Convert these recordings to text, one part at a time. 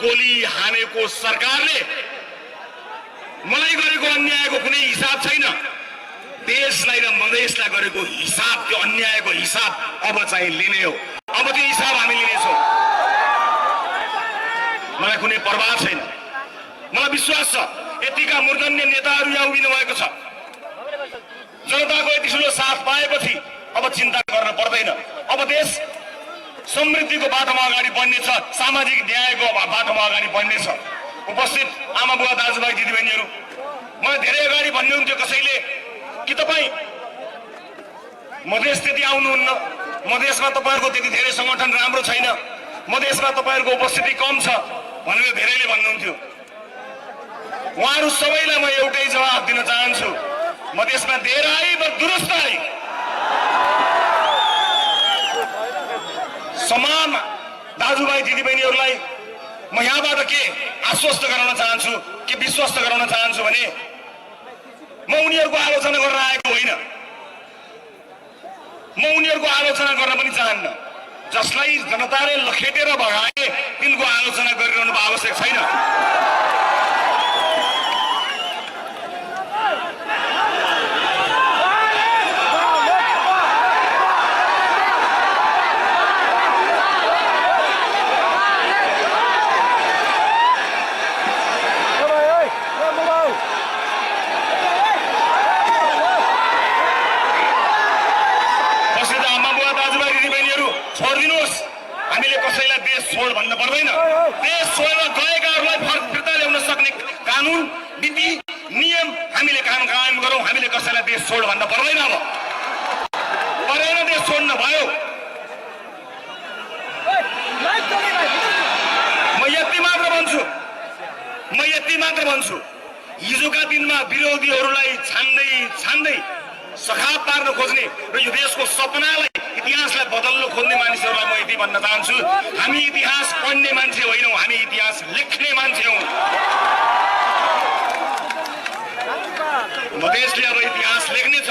गोली हानेको सरकारले मलाई गरेको अन्यायको कुनै हिसाब छैन। देशलाई र मधेसलाई गरेको हिसाब, त्यो अन्यायको हिसाब अब चाहिँ लिने हो। अब त्यो हिसाब हामी लिनेछौँ। मलाई कुनै परवाह छैन। मलाई विश्वास छ यतिका मूर्धन्य नेताहरू यहाँ उभिनु भएको छ। जनताको यति ठुलो साथ पाएपछि अब चिन्ता गर्न पर्दैन। अब देश समृद्धिको बाटोमा अगाडि बढ्नेछ, सामाजिक न्यायको बाटोमा अगाडि बढ्नेछ। उपस्थित आमा बुवा दाजुभाइ दिदीबहिनीहरू, मलाई धेरै अगाडि भन्नुहुन्थ्यो कसैले कि तपाईँ मधेस त्यति आउनुहुन्न, मधेसमा तपाईँहरूको त्यति धेरै सङ्गठन राम्रो छैन, मधेसमा तपाईँहरूको उपस्थिति कम छ भनेर धेरैले भन्नुहुन्थ्यो। उहाँहरू सबैलाई म एउटै जवाब दिन चाहन्छु, मधेसमा धेर आई व दुरुस्त आई। समान दाजुभाइ दिदीबहिनीहरूलाई म यहाँबाट के आश्वस्त गराउन चाहन्छु, के विश्वस्त गराउन चाहन्छु भने म उनीहरूको आलोचना गर्न आएको होइन, म उनीहरूको आलोचना गर्न पनि चाहन्न। जसलाई जनताले लखेटेर भगाए तिनको आलोचना गरिरहनु आवश्यक छैन। छोडिदिनुहोस्, हामीले कसैलाई देश छोड भन्न पर्दैन। देश छोडेर गएकाहरूलाई फिर्ता ल्याउन सक्ने कानुन नीति नियम हामीले कायम गरौँ। हामीले कसैलाई देश छोड भन्न पर्दैन। अब परेन देश छोड्न भयो। म यति मात्र भन्छु, हिजोका दिनमा विरोधीहरूलाई छान्दै सखाप पार्न खोज्ने र यो देशको सपनालाई, इतिहासलाई बदल्न खोज्ने मानिसहरूलाई म यति भन्न चाहन्छु, हामी इतिहास पढ्ने मान्छे होइनौँ, हामी इतिहास लेख्ने मान्छे हौँ। मधेसले अब इतिहास लेख्नेछ।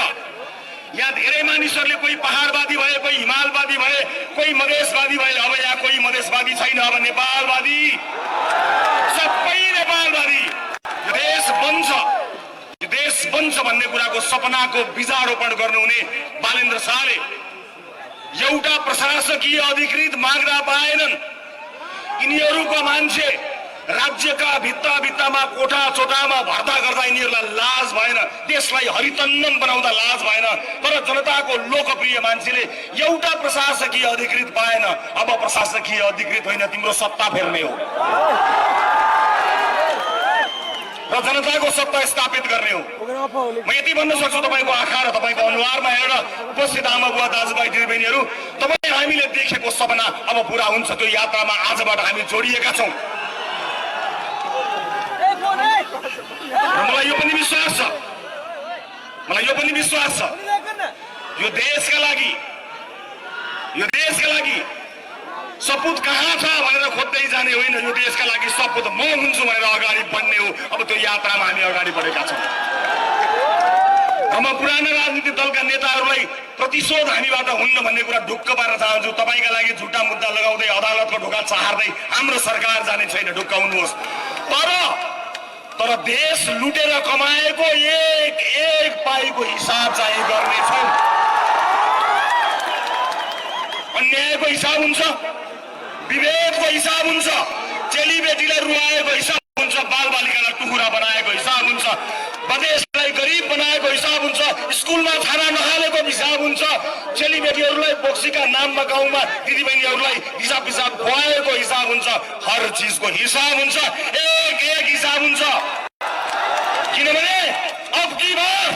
यहाँ धेरै मानिसहरूले कोही पहाडवादी भए, कोही हिमालवादी भए, कोही मधेसवादी भए। अब यहाँ कोही मधेसवादी छैन, अब नेपालवादी, सबै नेपालवादी। यो देश बन्छ भन्ने कुराको सपनाको बीजारोपण गर्नुहुने बालेन्द्र शाहले एउटा प्रशासकीय अधिकृत माग्दा पाएनन्। यिनीहरूको मान्छे राज्यका भित्तामा कोठा चोटामा भर्ता गर्दा यिनीहरूलाई लाज भएन, देशलाई हरितन्नम बनाउँदा लाज भएन। तर जनताको लोकप्रिय मान्छेले एउटा प्रशासकीय अधिकृत पाएन। अब प्रशासकीय अधिकृत होइन, तिम्रो सत्ता फेर्ने हो र जनताको सत्ता स्थापित गर्ने हो। म यति भन्न सक्छु, तपाईँको आँखा र तपाईँको अनुहारमा हेरेर उपस्थित आमा बुवा दाजुभाइ दिदीबहिनीहरू, तपाईँ हामीले देखेको सपना अब पुरा हुन्छ। त्यो यात्रामा आजबाट हामी जोडिएका छौँ। मलाई यो पनि विश्वास छ, यो देशका लागि सपुत कहाँ छ भनेर खोज्दै जाने होइन, यो देशका लागि सपुत म हुन्छु भनेर अगाडि बढ्ने हो। अब त्यो यात्रामा हामी अगाडि बढेका छौँ। म पुराना राजनीतिक दलका नेताहरूलाई प्रतिशोध हामीबाट हुन्न भन्ने कुरा ढुक्क पार्न चाहन्छु। तपाईँका लागि झुटा मुद्दा लगाउँदै अदालतको ढोका चार्दै हाम्रो सरकार जाने छैन, ढुक्क हुनुहोस्। तर देश लुटेर कमाएको एक पाइको हिसाब चाहिँ गर्नेछौँ। अन्यायको हिसाब हुन्छ, विभेदको हिसाब हुन्छ, चेलीबेटीलाई रुवाएको हिसाब हुन्छ, बालबालिकालाई टुकुरा बनाएको हिसाब हुन्छ, मधेसलाई गरिब बनाएको हिसाब हुन्छ, स्कुलमा खाना नखानेको हिसाब हुन्छ, चेलीबेटीहरूलाई बोक्सीका नाममा गाउँमा दिदीबहिनीहरूलाई हिसाब खुवाएको हिसाब हुन्छ। हर चिजको हिसाब हुन्छ, एक हिसाब हुन्छ। किनभने अब की बार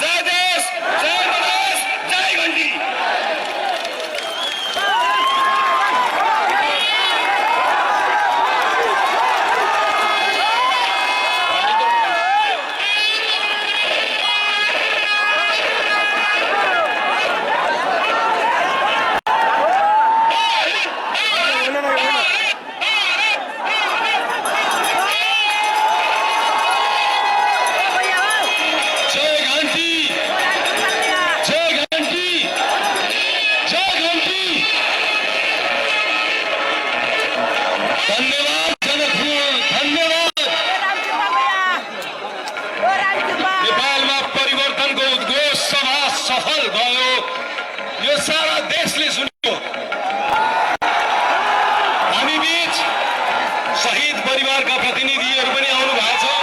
जय देश, जय मधेस, जय घण्टी। धन्यवाद जनकपुर, धन्यवाद। नेपालमा परिवर्तनको उद्घोष सभा सफल भयो, यो सारा देशले सुन्यो। हामी बीच शहीद परिवारका प्रतिनिधिहरू पनि आउनु भएको छ।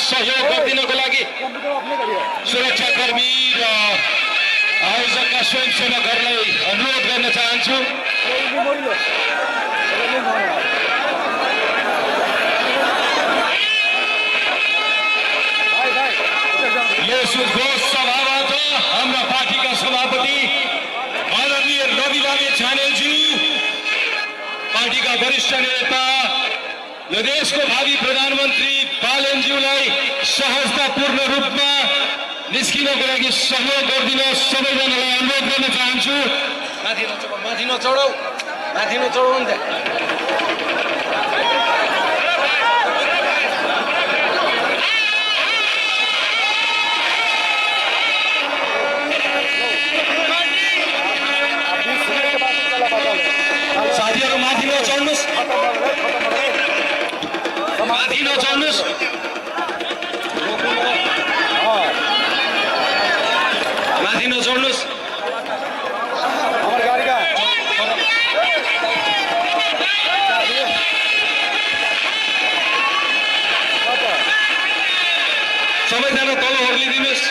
सहयोग गरिदिनको लागि सुरक्षाकर्मी र आयोजकका स्वयंसेवकहरूलाई अनुरोध गर्न चाहन्छु। यस उद्घोष सभाबाट हाम्रा पार्टीका सभापति आदरणीय रविलाल छानेलज्यू, पार्टीका वरिष्ठ नेता यो देशको भावी प्रधानमन्त्री बालेनज्यूलाई सहजतापूर्ण रूपमा निस्किनको लागि सहयोग गरिदिन सबैजनालाई अनुरोध गर्न चाहन्छु। माथि नचढौ नि त। साथीहरू माथि नचढ्नुहोस्, माथि नचढ्नुहोस्। माथि नचढ्नुहोस्। सबैजना तल ओर्लिदिनुहोस्।